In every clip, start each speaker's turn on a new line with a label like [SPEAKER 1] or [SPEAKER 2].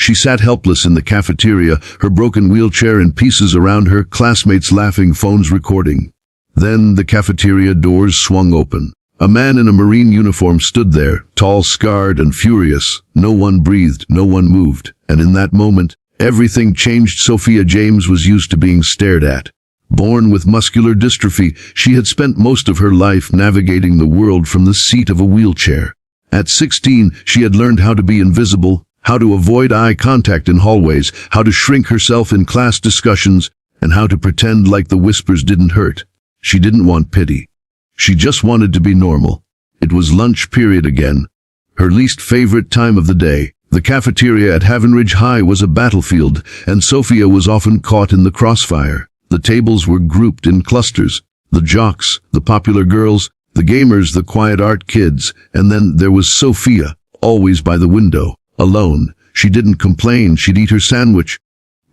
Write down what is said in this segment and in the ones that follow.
[SPEAKER 1] She sat helpless in the cafeteria, her broken wheelchair in pieces around her, classmates laughing, phones recording. Then the cafeteria doors swung open. A man in a Marine uniform stood there, tall, scarred, and furious. No one breathed, no one moved, and in that moment, everything changed. Sophia James was used to being stared at. Born with muscular dystrophy, she had spent most of her life navigating the world from the seat of a wheelchair. At 16, she had learned how to be invisible, how to avoid eye contact in hallways, how to shrink herself in class discussions, and how to pretend like the whispers didn't hurt. She didn't want pity. She just wanted to be normal. It was lunch period again, her least favorite time of the day. The cafeteria at Havenridge High was a battlefield, and Sophia was often caught in the crossfire. The tables were grouped in clusters. The jocks, the popular girls, the gamers, the quiet art kids, and then there was Sophia, always by the window, alone. She didn't complain, she'd eat her sandwich,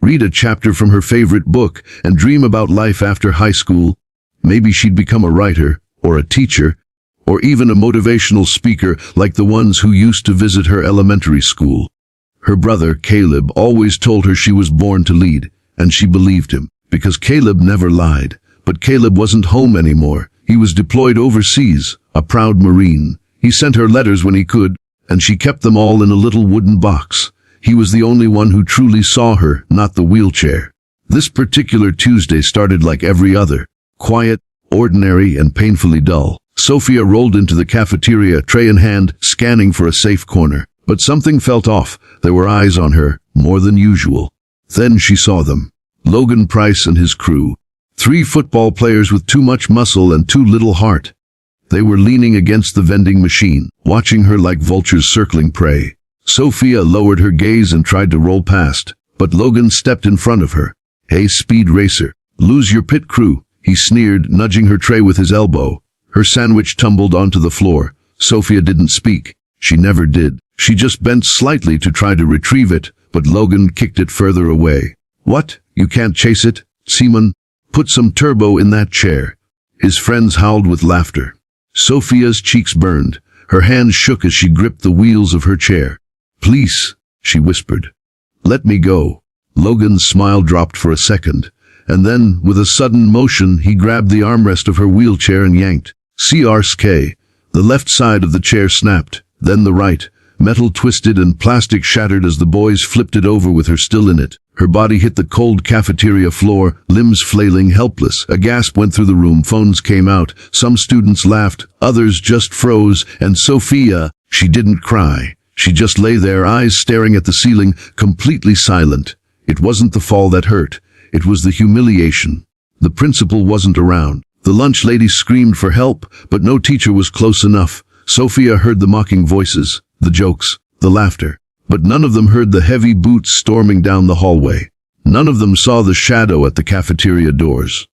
[SPEAKER 1] read a chapter from her favorite book, and dream about life after high school. Maybe she'd become a writer, or a teacher, or even a motivational speaker like the ones who used to visit her elementary school. Her brother, Caleb, always told her she was born to lead, and she believed him, because Caleb never lied. But Caleb wasn't home anymore. He was deployed overseas, a proud Marine. He sent her letters when he could, and she kept them all in a little wooden box. He was the only one who truly saw her, not the wheelchair. This particular Tuesday started like every other, quiet, ordinary, and painfully dull. Sophia rolled into the cafeteria, tray in hand, scanning for a safe corner. But something felt off. There were eyes on her, more than usual. Then she saw them. Logan Price and his crew. 3 football players with too much muscle and too little heart. They were leaning against the vending machine, watching her like vultures circling prey. Sophia lowered her gaze and tried to roll past, but Logan stepped in front of her. "Hey, speed racer, lose your pit crew," he sneered, nudging her tray with his elbow. Her sandwich tumbled onto the floor. Sophia didn't speak. She never did. She just bent slightly to try to retrieve it, but Logan kicked it further away. "What? You can't chase it, Seaman? Put some turbo in that chair." His friends howled with laughter. Sophia's cheeks burned. Her hands shook as she gripped the wheels of her chair. "Please," she whispered. "Let me go." Logan's smile dropped for a second, and then, with a sudden motion, he grabbed the armrest of her wheelchair and yanked. CRSK. The left side of the chair snapped, then the right. Metal twisted and plastic shattered as the boys flipped it over with her still in it. Her body hit the cold cafeteria floor, limbs flailing, helpless. A gasp went through the room, phones came out. Some students laughed, others just froze, and Sophia, she didn't cry. She just lay there, eyes staring at the ceiling, completely silent. It wasn't the fall that hurt. It was the humiliation. The principal wasn't around. The lunch lady screamed for help, but no teacher was close enough. Sophia heard the mocking voices, the jokes, the laughter, but none of them heard the heavy boots storming down the hallway. None of them saw the shadow at the cafeteria doors.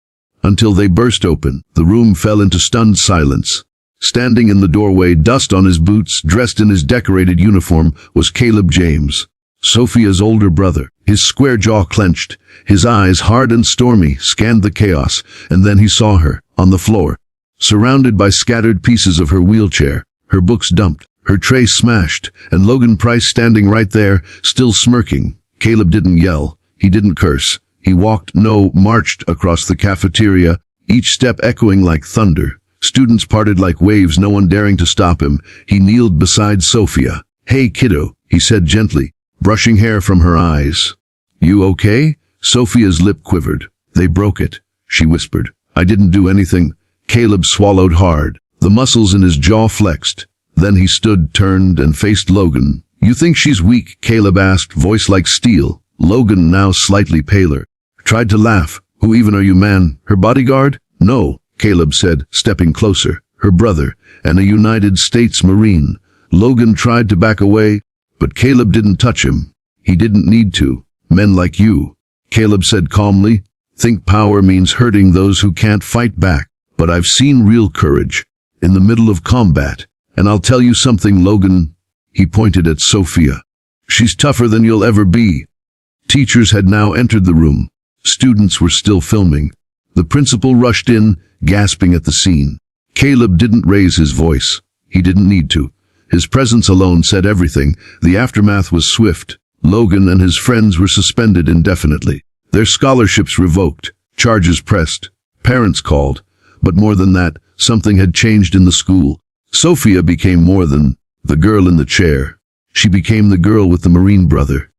[SPEAKER 1] Until they burst open, the room fell into stunned silence. Standing in the doorway, dust on his boots, dressed in his decorated uniform, was Caleb James, Sophia's older brother. His square jaw clenched, his eyes, hard and stormy, scanned the chaos, and then he saw her, on the floor, surrounded by scattered pieces of her wheelchair, her books dumped, her tray smashed, and Logan Price standing right there, still smirking. Caleb didn't yell, he didn't curse. He marched across the cafeteria, each step echoing like thunder. Students parted like waves, no one daring to stop him. He kneeled beside Sophia. "Hey, kiddo," he said gently, brushing hair from her eyes. "You okay?" Sophia's lip quivered. "They broke it," she whispered. "I didn't do anything." Caleb swallowed hard. The muscles in his jaw flexed. Then he stood, turned, and faced Logan. "You think she's weak?" Caleb asked, voice like steel. Logan, now slightly paler, tried to laugh. "Who even are you, man? Her bodyguard?" "No," Caleb said, stepping closer. "Her brother, and a United States Marine." Logan tried to back away, but Caleb didn't touch him. He didn't need to. "Men like you," Caleb said calmly, "think power means hurting those who can't fight back. But I've seen real courage in the middle of combat. And I'll tell you something, Logan." He pointed at Sophia. "She's tougher than you'll ever be." Teachers had now entered the room. Students were still filming. The principal rushed in, gasping at the scene. Caleb didn't raise his voice. He didn't need to. His presence alone said everything. The aftermath was swift. Logan and his friends were suspended indefinitely. Their scholarships revoked, charges pressed, parents called. But more than that, something had changed in the school. Sophia became more than the girl in the chair. She became the girl with the Marine brother.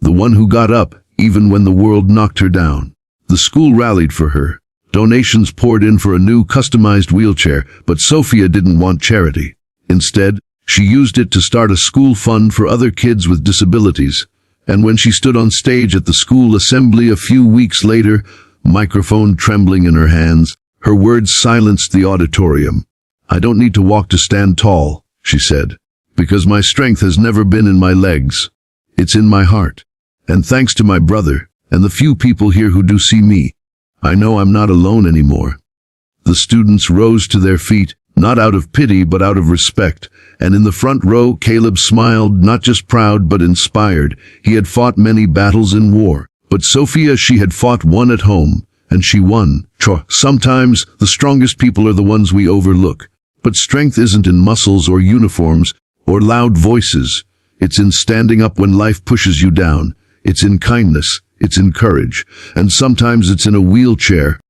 [SPEAKER 1] The one who got up, even when the world knocked her down. The school rallied for her. Donations poured in for a new customized wheelchair, but Sophia didn't want charity. Instead, she used it to start a school fund for other kids with disabilities. And when she stood on stage at the school assembly a few weeks later, microphone trembling in her hands, her words silenced the auditorium. "I don't need to walk to stand tall," she said, "because my strength has never been in my legs. It's in my heart. And thanks to my brother, and the few people here who do see me, I know I'm not alone anymore." The students rose to their feet, not out of pity but out of respect, and in the front row Caleb smiled, not just proud but inspired. He had fought many battles in war, but Sophia, she had fought one at home, and she won. Sometimes the strongest people are the ones we overlook, but strength isn't in muscles or uniforms or loud voices. It's in standing up when life pushes you down. It's in kindness. It's in courage. And sometimes it's in a wheelchair.